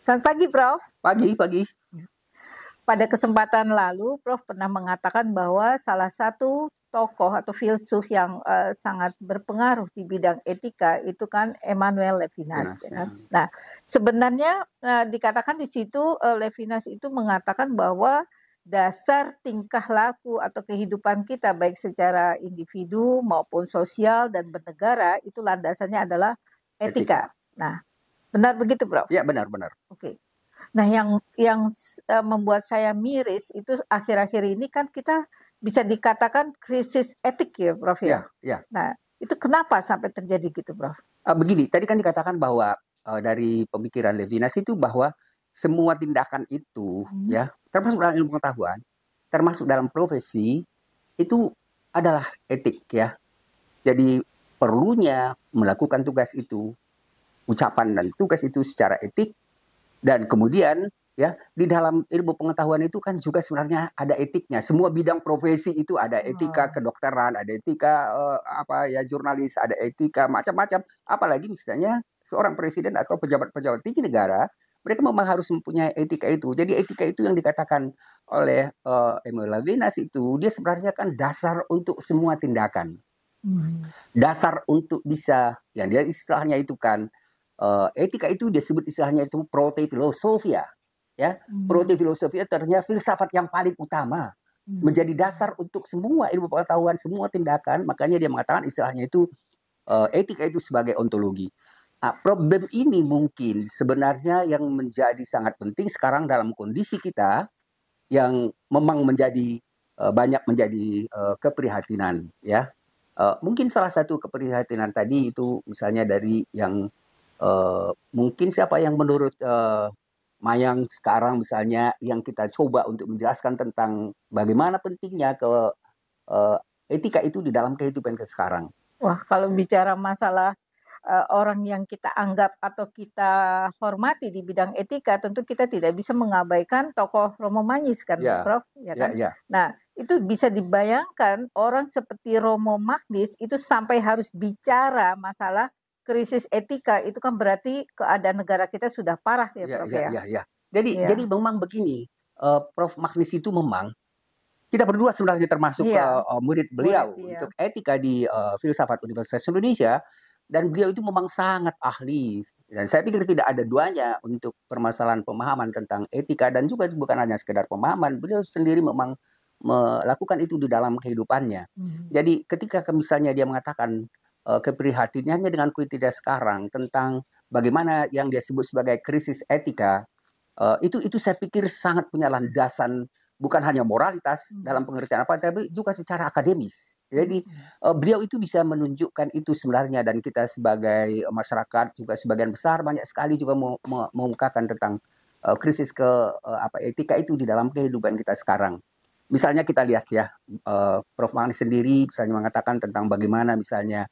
Selamat pagi, Prof. Pagi. Pada kesempatan lalu, Prof pernah mengatakan bahwa salah satu tokoh atau filsuf yang sangat berpengaruh di bidang etika itu kan Emmanuel Levinas. Ya. Nah, sebenarnya dikatakan di situ Levinas itu mengatakan bahwa dasar tingkah laku atau kehidupan kita baik secara individu maupun sosial dan bernegara itu landasannya adalah etika. Nah, benar begitu, Prof? Ya, benar. Oke. Nah, yang membuat saya miris itu akhir-akhir ini kan kita bisa dikatakan krisis etik ya, Prof ya. Ya. Nah, itu kenapa sampai terjadi gitu, Prof? Begini, tadi kan dikatakan bahwa dari pemikiran Levinas itu bahwa semua tindakan itu ya, termasuk dalam ilmu pengetahuan, termasuk dalam profesi itu adalah etik ya. Jadi perlunya melakukan tugas itu, ucapan dan tugas itu secara etik. Dan kemudian ya di dalam ilmu pengetahuan itu kan juga sebenarnya ada etiknya. Semua bidang profesi itu ada etika kedokteran, ada etika jurnalis, ada etika macam-macam. Apalagi misalnya seorang presiden atau pejabat-pejabat tinggi negara, mereka memang harus mempunyai etika itu. Jadi etika itu yang dikatakan oleh Emmanuel Levinas itu dia sebenarnya kan dasar untuk semua tindakan. Dasar untuk bisa yang dia istilahnya itu kan etika itu disebut istilahnya itu protefilosofia ya. Protefilosofia ternyata filsafat yang paling utama menjadi dasar untuk semua ilmu pengetahuan, semua tindakan. Makanya dia mengatakan istilahnya itu etika itu sebagai ontologi. Problem ini mungkin sebenarnya yang menjadi sangat penting sekarang dalam kondisi kita yang memang menjadi banyak menjadi keprihatinan ya. Mungkin salah satu keprihatinan tadi itu misalnya dari yang mungkin siapa yang menurut Mayang sekarang misalnya yang kita coba untuk menjelaskan tentang bagaimana pentingnya etika itu di dalam kehidupan kita sekarang. Wah, kalau bicara masalah orang yang kita anggap atau kita hormati di bidang etika, tentu kita tidak bisa mengabaikan tokoh Romo Magnis kan, Prof? Ya kan? Ya. Nah, itu bisa dibayangkan orang seperti Romo Magnis itu sampai harus bicara masalah krisis etika, itu kan berarti keadaan negara kita sudah parah ya, Prof ya. Jadi memang begini, Prof Magnis itu memang kita berdua sebenarnya termasuk murid beliau untuk etika di Filsafat Universitas Indonesia. Dan beliau itu memang sangat ahli. Dan saya pikir tidak ada duanya untuk permasalahan pemahaman tentang etika. Dan juga bukan hanya sekedar pemahaman. Beliau sendiri memang melakukan itu di dalam kehidupannya. Jadi ketika misalnya dia mengatakan keprihatinannya dengan kita sekarang tentang bagaimana yang dia sebut sebagai krisis etika. Itu saya pikir sangat punya landasan bukan hanya moralitas dalam pengertian apa, tapi juga secara akademis. Jadi beliau itu bisa menunjukkan itu sebenarnya dan kita sebagai masyarakat juga sebagian besar banyak sekali juga mengemukakan tentang krisis etika itu di dalam kehidupan kita sekarang. Misalnya kita lihat ya, Prof Magnis sendiri misalnya mengatakan tentang bagaimana misalnya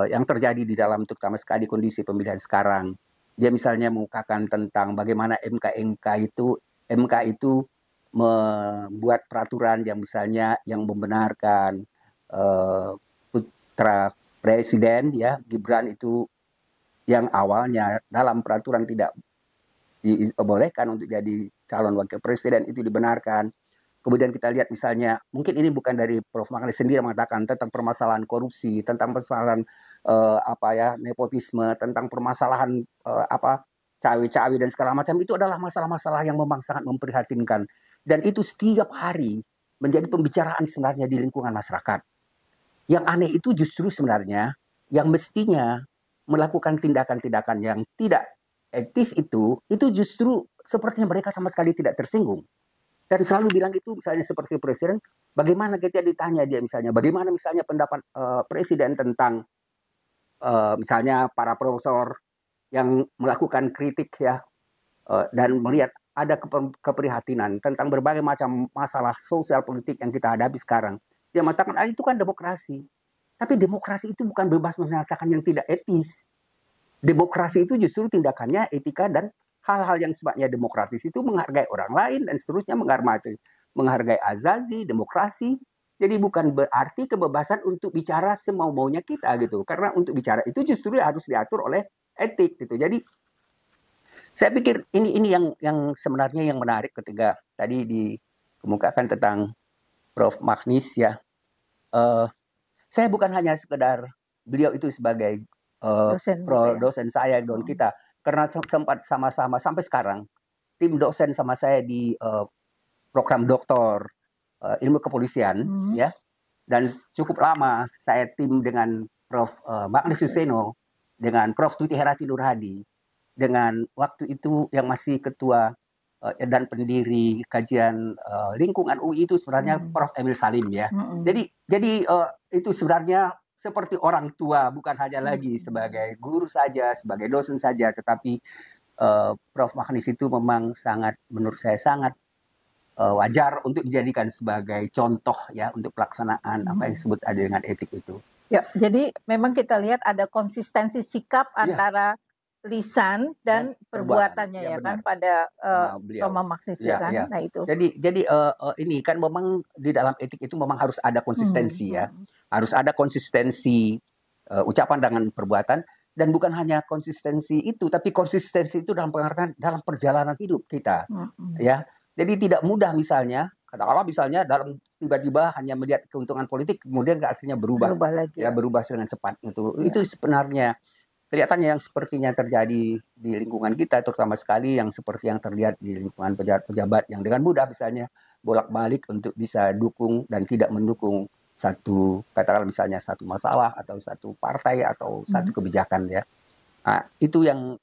yang terjadi di dalam terutama sekali kondisi pemilihan sekarang. Dia misalnya mengemukakan tentang bagaimana MK itu membuat peraturan yang misalnya yang membenarkan putra presiden ya Gibran itu yang awalnya dalam peraturan tidak dibolehkan untuk jadi calon wakil presiden itu dibenarkan. Kemudian kita lihat misalnya mungkin ini bukan dari Prof Magnis sendiri mengatakan tentang permasalahan korupsi, tentang permasalahan nepotisme, tentang permasalahan cawe-cawe dan segala macam. Itu adalah masalah-masalah yang memang sangat memprihatinkan dan itu setiap hari menjadi pembicaraan sebenarnya di lingkungan masyarakat. Yang aneh itu justru sebenarnya yang mestinya melakukan tindakan-tindakan yang tidak etis itu justru sepertinya mereka sama sekali tidak tersinggung. Dan selalu bilang itu misalnya seperti presiden, bagaimana kita ditanya dia misalnya, bagaimana misalnya pendapat presiden tentang misalnya para profesor yang melakukan kritik ya dan melihat ada keprihatinan tentang berbagai macam masalah sosial politik yang kita hadapi sekarang. Dia mengatakan, itu kan demokrasi. Tapi demokrasi itu bukan bebas menyatakan yang tidak etis. Demokrasi itu justru tindakannya etika dan hal-hal yang sifatnya demokratis itu menghargai orang lain dan seterusnya menghargai azazi, demokrasi. Jadi bukan berarti kebebasan untuk bicara semau-maunya kita gitu. Karena untuk bicara itu justru harus diatur oleh etik gitu. Jadi Saya pikir ini yang sebenarnya yang menarik ketika tadi dikemukakan tentang Prof. Magnis ya. Saya bukan hanya sekedar beliau itu sebagai Dosen gitu ya. dosen saya, don kita, karena sempat sama-sama sampai sekarang tim dosen sama saya di program doktor ilmu kepolisian ya, dan cukup lama saya tim dengan Prof. Magnis Suseno, dengan Prof. Tuti Herati Nurhadi, dengan waktu itu yang masih ketua dan pendiri kajian lingkungan UI itu sebenarnya Prof. Emil Salim ya. Jadi itu sebenarnya seperti orang tua, bukan hanya lagi sebagai guru saja, sebagai dosen saja, tetapi Prof. Magnis itu memang sangat, menurut saya sangat wajar untuk dijadikan sebagai contoh ya untuk pelaksanaan apa yang disebut ada dengan etik itu. Ya, jadi memang kita lihat ada konsistensi sikap antara lisan dan perbuatannya ya kan pada Prof. Magnis ya kan. Nah itu. Jadi ini kan memang di dalam etik itu memang harus ada konsistensi ya. Harus ada konsistensi ucapan dengan perbuatan, dan bukan hanya konsistensi itu, tapi konsistensi itu dalam pengertian dalam perjalanan hidup kita. Ya. Jadi tidak mudah misalnya, katakanlah misalnya dalam tiba-tiba hanya melihat keuntungan politik kemudian akhirnya berubah lagi. Ya, berubah dengan cepat itu. Ya. Itu sebenarnya kelihatannya yang sepertinya terjadi di lingkungan kita, terutama sekali yang seperti yang terlihat di lingkungan pejabat yang dengan mudah misalnya bolak-balik untuk bisa dukung dan tidak mendukung satu, katakanlah misalnya satu masalah atau satu partai atau satu kebijakan ya. Nah, itu yang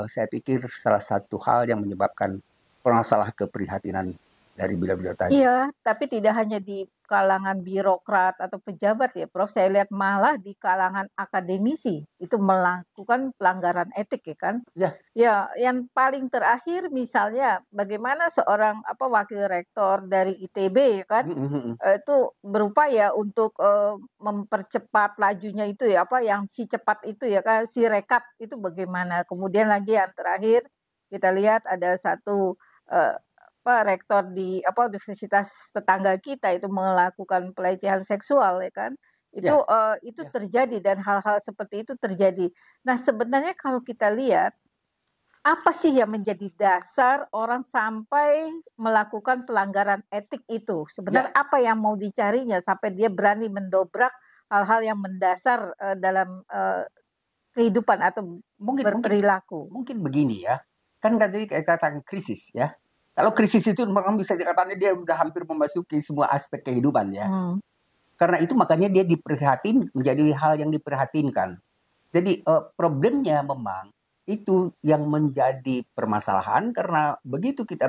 saya pikir salah satu hal yang menyebabkan masalah keprihatinan dari beliau-beliau tadi. Iya, tapi tidak hanya di kalangan birokrat atau pejabat ya, Prof. Saya lihat malah di kalangan akademisi itu melakukan pelanggaran etik ya kan. Ya. Ya, yang paling terakhir misalnya bagaimana seorang wakil rektor dari ITB ya kan, itu berupaya untuk mempercepat lajunya itu ya yang si cepat itu ya kan, si rekap itu bagaimana. Kemudian lagi yang terakhir kita lihat ada satu rektor di universitas tetangga kita itu melakukan pelecehan seksual ya kan, itu terjadi dan hal-hal seperti itu terjadi. Nah sebenarnya kalau kita lihat apa sih yang menjadi dasar orang sampai melakukan pelanggaran etik itu, sebenarnya apa yang mau dicarinya sampai dia berani mendobrak hal-hal yang mendasar dalam kehidupan atau berperilaku. Mungkin begini ya, kan tadi katakan krisis ya. Kalau krisis itu memang bisa dikatakan dia sudah hampir memasuki semua aspek kehidupan ya. Karena itu makanya dia menjadi hal yang diperhatinkan. Jadi problemnya memang itu yang menjadi permasalahan, karena begitu kita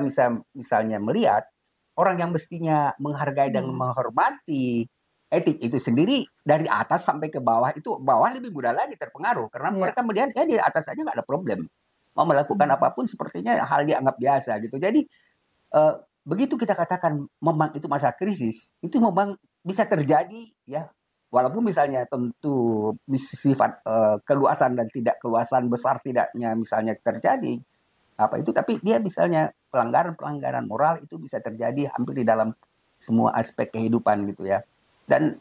misalnya melihat orang yang mestinya menghargai dan menghormati etik itu sendiri dari atas sampai ke bawah, itu bawah lebih mudah lagi terpengaruh karena mereka melihat di atas saja nggak ada problem. Mau melakukan apapun sepertinya hal dianggap biasa gitu. Jadi begitu kita katakan memang itu masa krisis, itu memang bisa terjadi ya. Walaupun misalnya tentu sifat keluasan dan tidak keluasan besar tidaknya misalnya terjadi apa itu, tapi dia misalnya pelanggaran moral itu bisa terjadi hampir di dalam semua aspek kehidupan gitu ya. Dan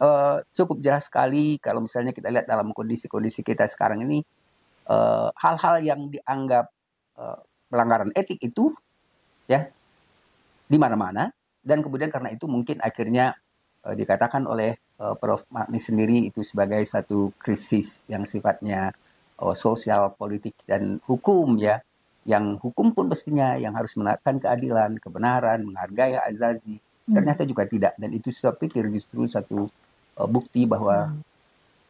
cukup jelas sekali kalau misalnya kita lihat dalam kondisi-kondisi kita sekarang ini, hal-hal yang dianggap pelanggaran etik itu ya di mana-mana, dan kemudian karena itu mungkin akhirnya dikatakan oleh Prof. Magnis sendiri itu sebagai satu krisis yang sifatnya sosial, politik, dan hukum ya, yang hukum pun mestinya yang harus menegakkan keadilan, kebenaran, menghargai hak azazi, ternyata juga tidak, dan itu saya pikir justru satu bukti bahwa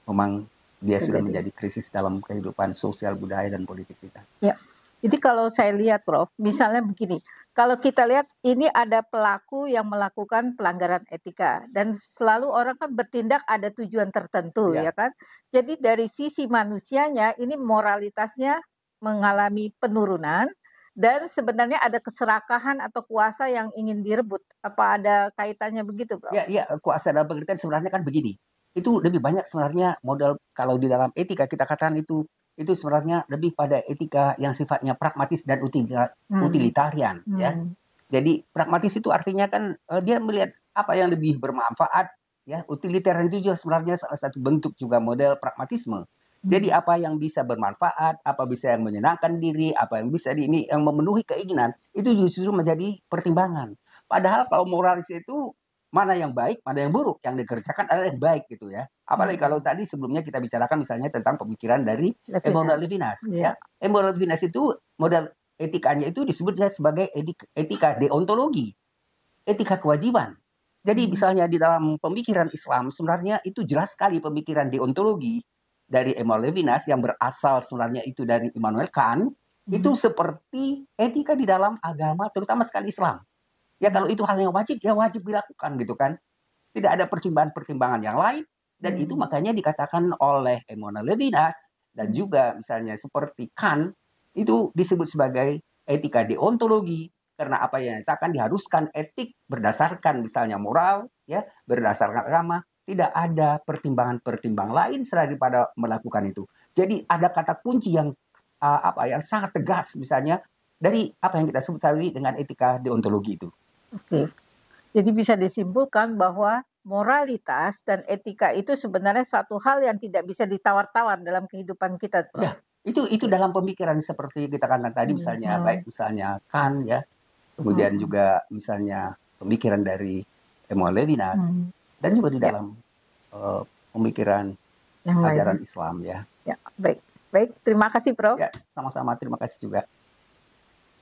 memang dia sudah menjadi krisis dalam kehidupan sosial, budaya, dan politik kita. Ya, jadi kalau saya lihat Prof, misalnya begini, kalau kita lihat ini ada pelaku yang melakukan pelanggaran etika dan selalu orang kan bertindak ada tujuan tertentu ya kan. Jadi dari sisi manusianya ini moralitasnya mengalami penurunan dan sebenarnya ada keserakahan atau kuasa yang ingin direbut. Apa ada kaitannya begitu, Prof? Ya, kuasa dalam pengertian sebenarnya kan begini. Itu lebih banyak sebenarnya model kalau di dalam etika kita katakan itu sebenarnya lebih pada etika yang sifatnya pragmatis dan utilitarian ya. Jadi pragmatis itu artinya kan dia melihat apa yang lebih bermanfaat ya. Utilitarian itu juga sebenarnya salah satu bentuk juga model pragmatisme. Jadi apa yang bisa bermanfaat, apa bisa yang menyenangkan diri, apa yang bisa ini yang memenuhi keinginan, itu justru menjadi pertimbangan. Padahal kalau moralis itu mana yang baik, mana yang buruk, yang dikerjakan adalah yang baik gitu ya. Apalagi kalau tadi sebelumnya kita bicarakan misalnya tentang pemikiran dari Emmanuel Levinas, ya. Emmanuel Levinas itu model etikanya itu disebutnya sebagai etika deontologi, etika kewajiban. Jadi misalnya di dalam pemikiran Islam sebenarnya itu jelas sekali pemikiran deontologi dari Emmanuel Levinas yang berasal sebenarnya itu dari Immanuel Kant, itu seperti etika di dalam agama terutama sekali Islam. Ya kalau itu hal yang wajib, ya wajib dilakukan gitu kan. Tidak ada pertimbangan-pertimbangan yang lain, dan itu makanya dikatakan oleh Emmanuel Levinas dan juga misalnya seperti Kant itu disebut sebagai etika deontologi, karena apa yang akan diharuskan etik berdasarkan misalnya moral, ya berdasarkan agama, tidak ada pertimbangan-pertimbangan lain selain daripada melakukan itu. Jadi ada kata kunci yang yang sangat tegas misalnya dari apa yang kita sebut tadi dengan etika deontologi itu. Oke. Jadi bisa disimpulkan bahwa moralitas dan etika itu sebenarnya suatu hal yang tidak bisa ditawar-tawar dalam kehidupan kita, Prof. Ya, itu dalam pemikiran seperti kita katakan tadi misalnya baik misalnya Kant ya, kemudian juga misalnya pemikiran dari Emmanuel Levinas dan juga di dalam pemikiran yang ajaran lain. Islam ya. Ya, baik. Baik, terima kasih Prof. Ya, sama-sama terima kasih juga.